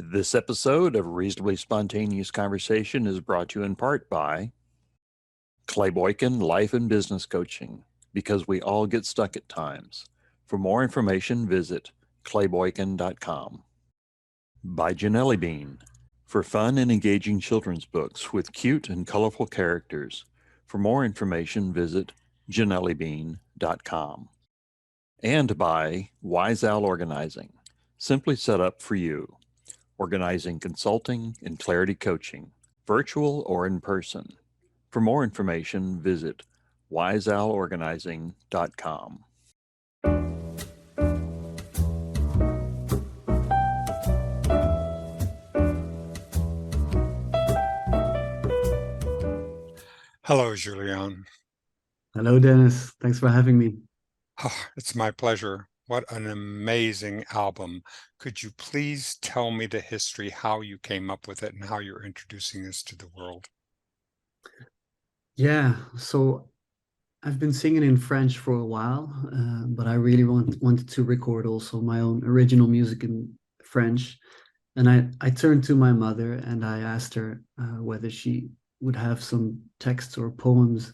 This episode of Reasonably Spontaneous Conversation is brought to you in part by Clay Boykin Life and Business Coaching, because we all get stuck at times. For more information, visit clayboykin.com. By Janelli Bean, for fun and engaging children's books with cute and colorful characters. For more information, visit janellibean.com. And by Wise Owl Organizing, simply set up for you. Organizing consulting and clarity coaching, virtual or in person. For more information, visit wiseowlorganizing.com. Hello, Julien. Hello, Dennis. Thanks for having me. Oh, it's my pleasure. What an amazing album. Could you please tell me the history, how you came up with it and how you're introducing this to the world? Yeah, so I've been singing in French for a while, but I really wanted to record also my own original music in French. And I turned to my mother and I asked her whether she would have some texts or poems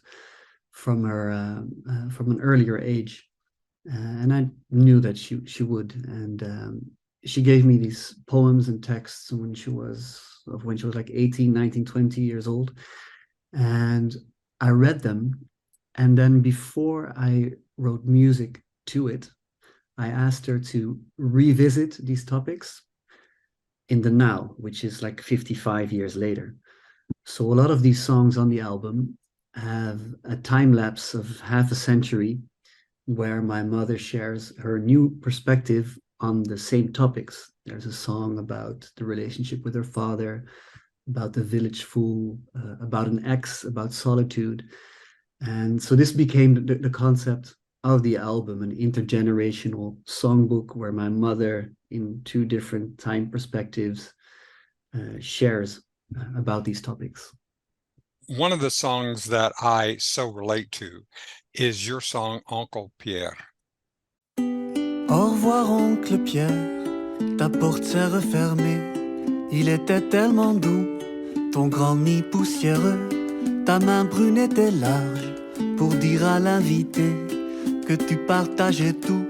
from her from an earlier age. And I knew that she would. And she gave me these poems and texts when she was like 18, 19, 20 years old. And I read them. And then before I wrote music to it, I asked her to revisit these topics in the now, which is like 55 years later. So a lot of these songs on the album have a time lapse of half a century where my mother shares her new perspective on the same topics. There's a song about the relationship with her father, about the village fool, about an ex, about solitude. And so this became the concept of the album, an intergenerational songbook where my mother, in two different time perspectives, shares about these topics. One of the songs that I so relate to is your song, Uncle Pierre. Au revoir, Oncle Pierre, ta porte s'est refermée. Il était tellement doux, ton grand nid poussiéreux. Ta main brune était large pour dire à l'invité que tu partageais tout,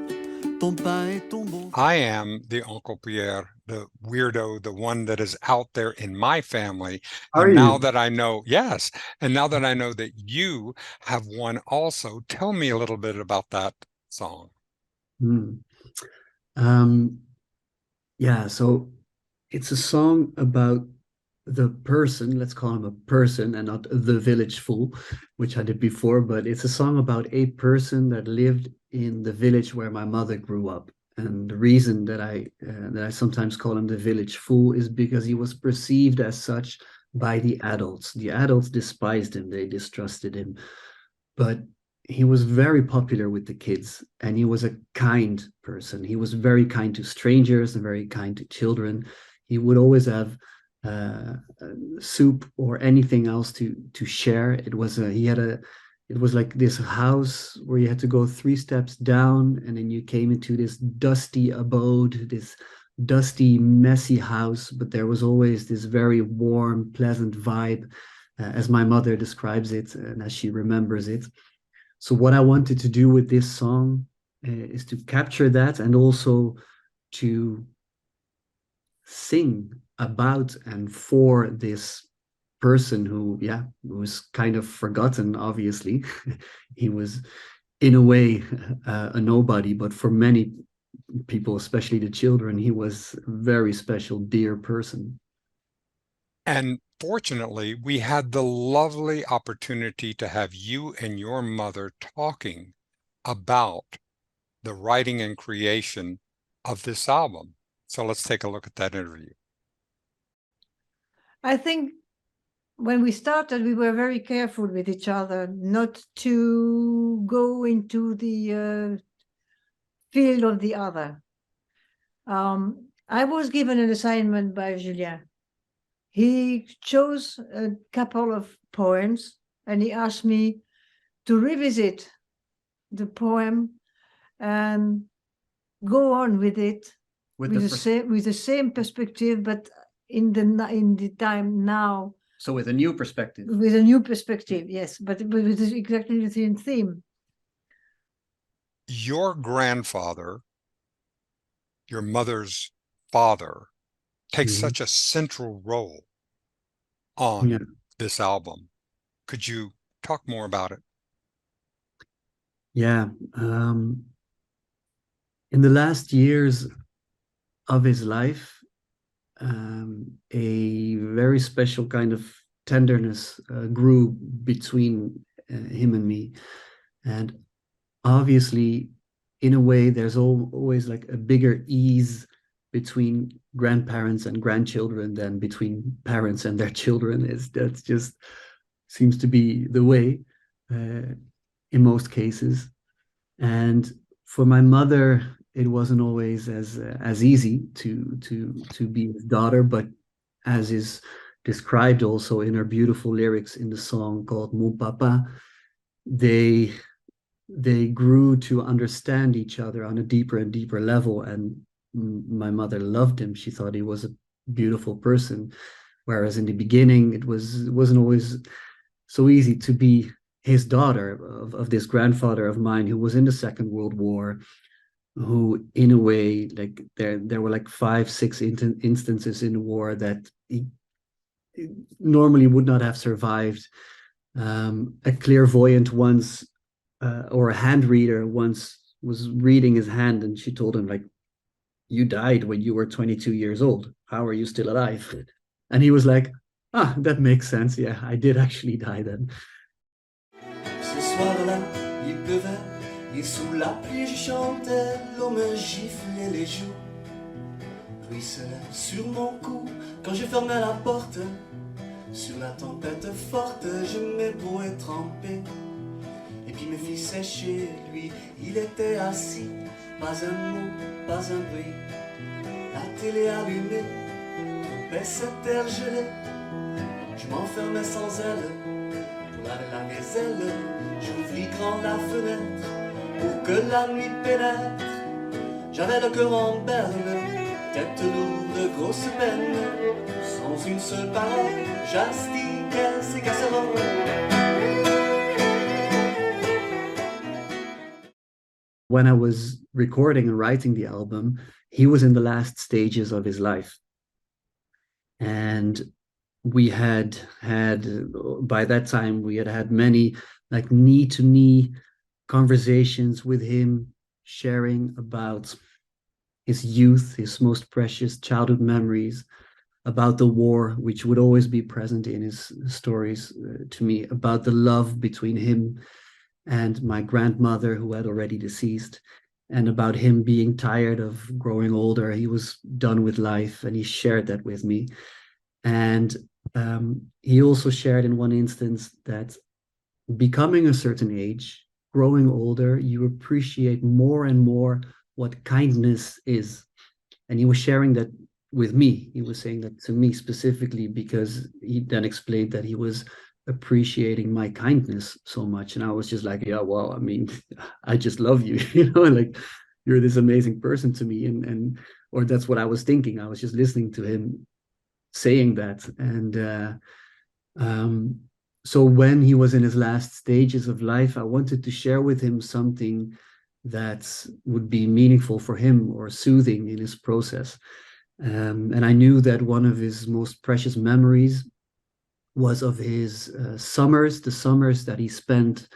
ton pain et ton bon. I am the Uncle Pierre, the weirdo, the one that is out there in my family. Are and now you? that I know, yes, and now that I know that you have one also, tell me a little bit about that song. Yeah, so it's a song about the person, let's call him a person and not the village fool, which I did before, but it's a song about a person that lived in the village where my mother grew up. And the reason that I sometimes call him the village fool is because he was perceived as such by the adults. The adults despised him, they distrusted him, but he was very popular with the kids and he was a kind person. He was very kind to strangers and very kind to children. He would always have soup or anything else to share. It was like this house where you had to go 3 steps down and then you came into this dusty abode, this dusty, messy house, but there was always this very warm, pleasant vibe, as my mother describes it and as she remembers it. So what I wanted to do with this song is to capture that and also to sing about and for this person who was kind of forgotten, obviously. He was, in a way, a nobody, but for many people, especially the children, he was a very special, dear person. And fortunately, we had the lovely opportunity to have you and your mother talking about the writing and creation of this album. So let's take a look at that interview. I think when we started, we were very careful with each other not to go into the field of the other. I was given an assignment by Julien. He chose a couple of poems and he asked me to revisit the poem and go on with it with the same perspective, but in the time now. So with a new perspective. With a new perspective, yes, but with exactly the same theme. Your grandfather, your mother's father, takes such a central role on this album. Could you talk more about it? Yeah. In the last years of his life, a very special kind of tenderness grew between him and me. And obviously, in a way, there's always like a bigger ease between grandparents and grandchildren than between parents and their children. That's just seems to be the way in most cases. And for my mother, it wasn't always as easy to be his daughter, but as is described also in her beautiful lyrics in the song called Mon Papa, they grew to understand each other on a deeper and deeper level. And my mother loved him. She thought he was a beautiful person. Whereas in the beginning, it wasn't always so easy to be his daughter of this grandfather of mine who was in the Second World War, who in a way, like there were like 5-6 instances in the war that he normally would not have survived. A clairvoyant once, or a hand reader once, was reading his hand, and she told him, like, you died when you were 22 years old. How are you still alive? And he was like, that makes sense. Yeah, I did actually die then. Ce soir-là, il pleuvait, et sous la pluie je chantais, l'eau me giflait les joues, ruisselait sur mon cou quand je fermais la porte. Sur la tempête forte, je m'ébrouais trempé, et puis me fis sécher. Lui, il était assis, pas un mot, pas un bruit. La télé allumée, trompait cette terre gelée. Je m'enfermais sans elle, pour la laver les ailes. J'ouvris grand la fenêtre, pour que la nuit pénètre. J'avais le cœur en berne, tête lourde, grosse peine. Sans une seule parole, j'astiquais ces casseroles. When I was recording and writing the album, he was in the last stages of his life. And we had by that time, we had many like knee-to-knee conversations with him, sharing about his youth, his most precious childhood memories, about the war, which would always be present in his stories to me, about the love between him and my grandmother, who had already deceased, and about him being tired of growing older. He was done with life, and he shared that with me. And he also shared in one instance that becoming a certain age, growing older, you appreciate more and more what kindness is. And he was sharing that with me. He was saying that to me specifically, because he then explained that he was appreciating my kindness so much. And I was just like, yeah, well, I mean, I just love you, you know, like you're this amazing person to me. And or that's what I was thinking. I was just listening to him saying that. And so when he was in his last stages of life, I wanted to share with him something that would be meaningful for him or soothing in his process. And I knew that one of his most precious memories was of his summers, the summers that he spent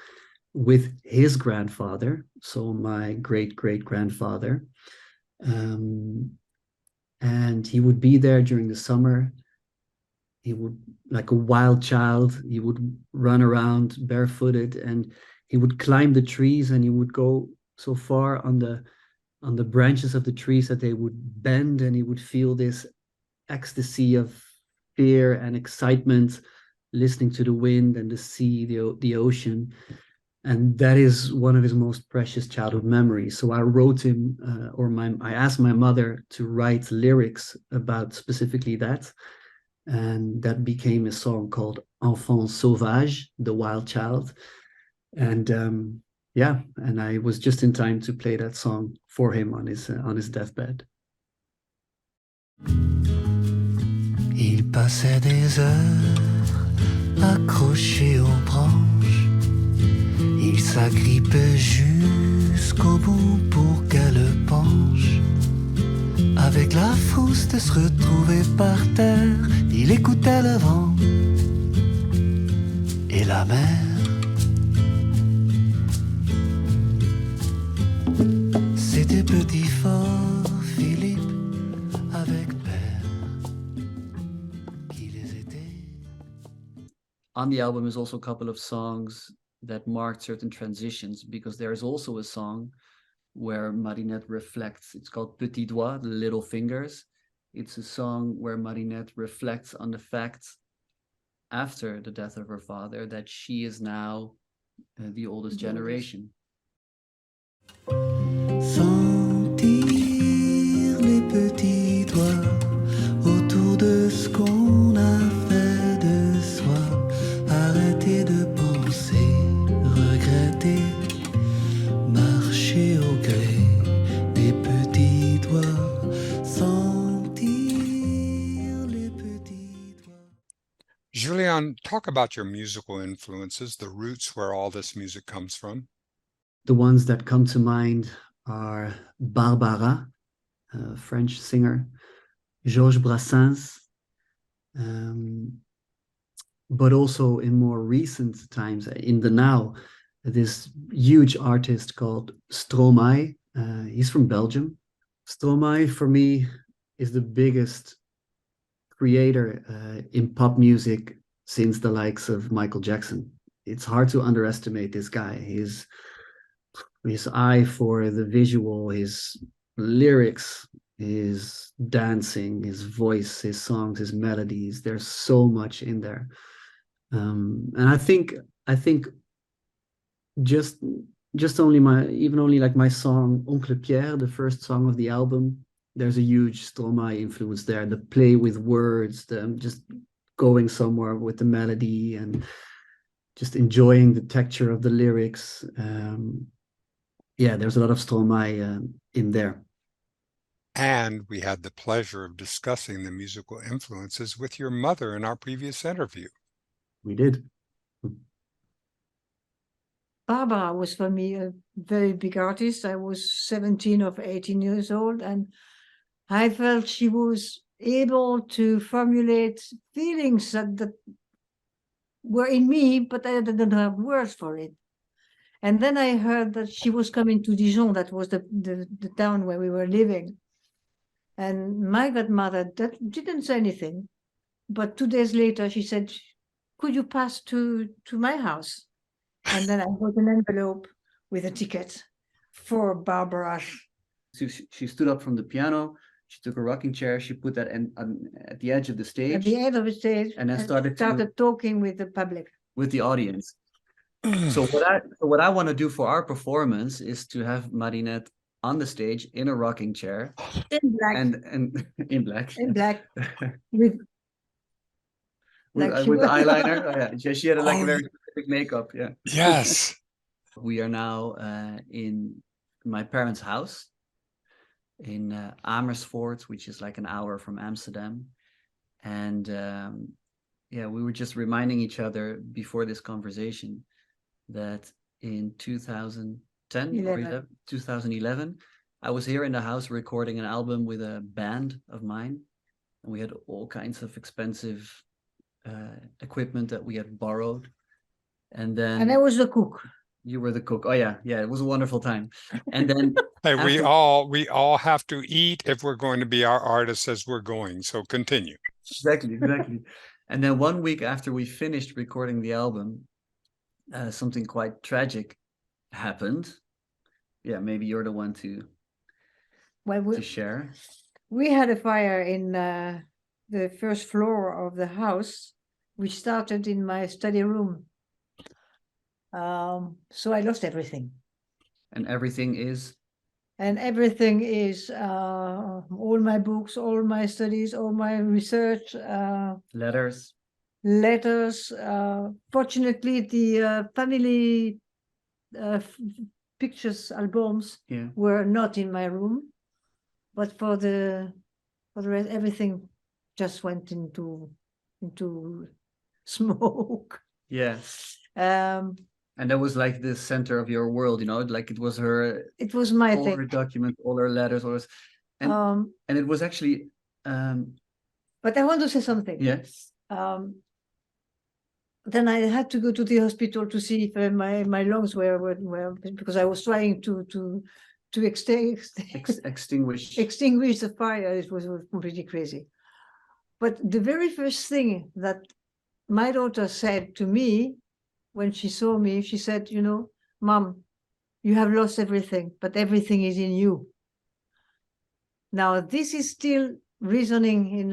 with his grandfather, so my great-great-grandfather. And he would be there during the summer. He would, like a wild child, he would run around barefooted, and he would climb the trees, and he would go so far on the branches of the trees that they would bend, and he would feel this ecstasy of fear and excitement, listening to the wind and the sea, the ocean. And that is one of his most precious childhood memories. So I wrote him, I asked my mother to write lyrics about specifically that. And that became a song called Enfant Sauvage, the Wild Child. And yeah, and I was just in time to play that song for him on his deathbed. Il passait des heures accroché aux branches. Il s'agrippait jusqu'au bout pour qu'elle penche. Avec la frousse de se retrouver par terre, il écoutait le vent et la mer. C'était petit fort Philippe avec père qui les était. On the album is also a couple of songs that marked certain transitions, because there is also a song where Marinette reflects. It's called Petit Doigt, the little fingers. It's a song where Marinette reflects on the fact, after the death of her father, that she is now the oldest generation. Sentir les petits doigts autour de ce qu'on a fait de soi. Arrêter de penser, regretter, marcher au gré des petits doigts. Sentir les petits doigts. Julien, talk about your musical influences, the roots where all this music comes from. The ones that come to mind are Barbara, a French singer, Georges Brassens, but also in more recent times, in the now, this huge artist called Stromae. He's from Belgium. Stromae, for me, is the biggest creator in pop music since the likes of Michael Jackson. It's hard to underestimate this guy. His eye for the visual, his lyrics, his dancing, his voice, his songs, his melodies. There's so much in there. And I think just only like my song Oncle Pierre, the first song of the album, there's a huge Stromae influence there. The play with words, the just going somewhere with the melody and just enjoying the texture of the lyrics. Yeah, there's a lot of Stromae in there. And we had the pleasure of discussing the musical influences with your mother in our previous interview. We did. Barbara was for me a very big artist. I was 17 or 18 years old, and I felt she was able to formulate feelings that were in me, but I didn't have words for it. And then I heard that she was coming to Dijon, that was the town where we were living. And my godmother didn't say anything, but 2 days later she said, "Could you pass to my house?" And then I got an envelope with a ticket for Barbara. So she stood up from the piano, she took a rocking chair, she put that at the edge of the stage. At the end of the stage, and then started talking with the public. With the audience. So what I want to do for our performance is to have Marinette on the stage in a rocking chair. In black. And in black. In black. with the eyeliner. Oh, yeah. She had like a very specific makeup. Yeah. Yes. We are now in my parents' house in Amersfoort, which is like an hour from Amsterdam. And yeah, we were just reminding each other before this conversation that in 2011, I was here in the house recording an album with a band of mine. And we had all kinds of expensive equipment that we had borrowed. And I was the cook. You were the cook. Oh yeah, it was a wonderful time. And then hey, we all have to eat if we're going to be our artists as we're going. So continue. Exactly. And then 1 week after we finished recording the album, something quite tragic happened. Yeah, maybe you're the one to share. We had a fire in the first floor of the house, which started in my study room. So I lost everything. And everything is? And everything is all my books, all my studies, all my research. Letters. Fortunately, the family pictures albums were not in my room, but for the For the rest, everything just went into smoke. Yeah. Um, And that was like the center of your world, like it was her, it was my all thing. her documents, all her letters, and it was actually. But I want to say something. Yes. Then I had to go to the hospital to see if my lungs were because I was trying to extinguish the fire. It was completely crazy. But the very first thing that my daughter said to me when she saw me, she said, Mom, you have lost everything, but everything is in you. Now, this is still reasoning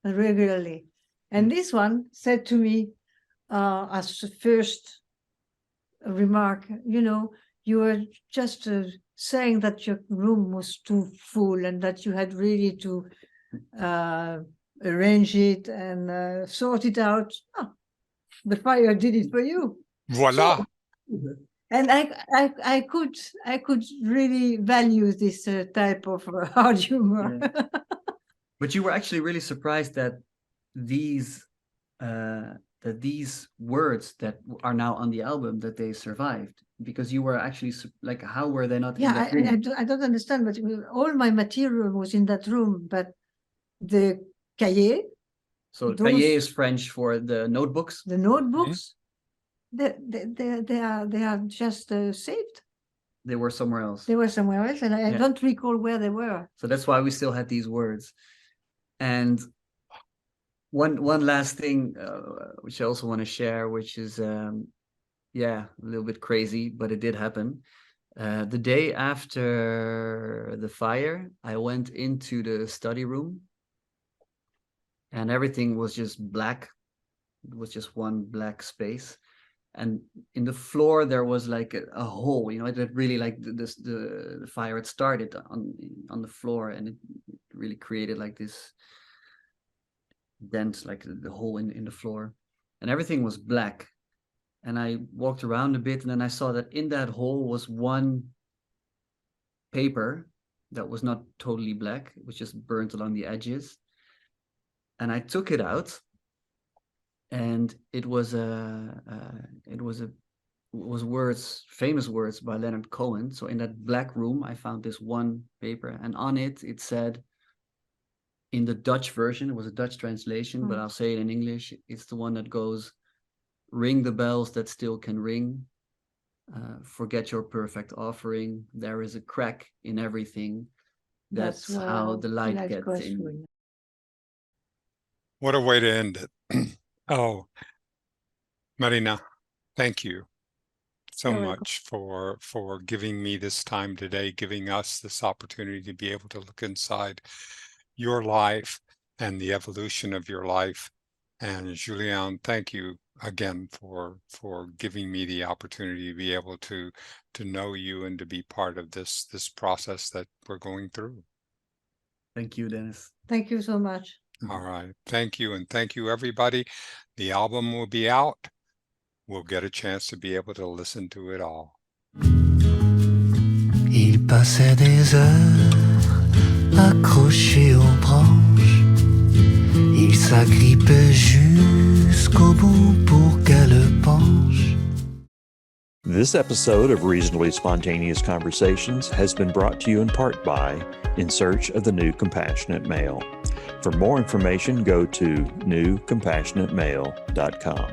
regularly. And this one said to me, as the first remark, you were just saying that your room was too full and that you had really to arrange it and sort it out. Oh, the fire did it for you. Voila. So, and I could really value this type of hard humor. Yeah. But you were actually really surprised that these words that are now on the album, that they survived, because you were actually like, how were they not? Yeah, I don't understand, but all my material was in that room, but the Cahiers. So Cahiers is French for the notebooks. The notebooks, they are just saved. They were somewhere else. They were somewhere else, and I don't recall where they were. So that's why we still had these words. And one last thing, which I also want to share, which is, a little bit crazy, but it did happen. The day after the fire, I went into the study room, and everything was just black. It was just one black space. And in the floor, there was like a hole, that really, like the fire had started on the floor, and it really created like this dent, like the hole in the floor, and everything was black. And I walked around a bit, and then I saw that in that hole was one paper that was not totally black. It was just burnt along the edges. And I took it out, and it was words, famous words by Leonard Cohen. So in that black room, I found this one paper, and on it said, in the Dutch version, it was a Dutch translation, but I'll say it in English. It's the one that goes, "Ring the bells that still can ring. Forget your perfect offering. There is a crack in everything. That's how the light gets in." What a way to end it. Oh, Marina, thank you so much for giving me this time today, giving us this opportunity to be able to look inside your life and the evolution of your life. And Julien, thank you again for giving me the opportunity to be able to know you and to be part of this process that we're going through. Thank you, Dennis. Thank you so much. All right. Thank you. And thank you, everybody. The album will be out. We'll get a chance to be able to listen to it all. Il passait des heures accroché aux branches. Il s'agrippait jusqu'au bout pour qu'elle penche. This episode of Reasonably Spontaneous Conversations has been brought to you in part by In Search of the New Compassionate Male. For more information, go to newcompassionatemale.com.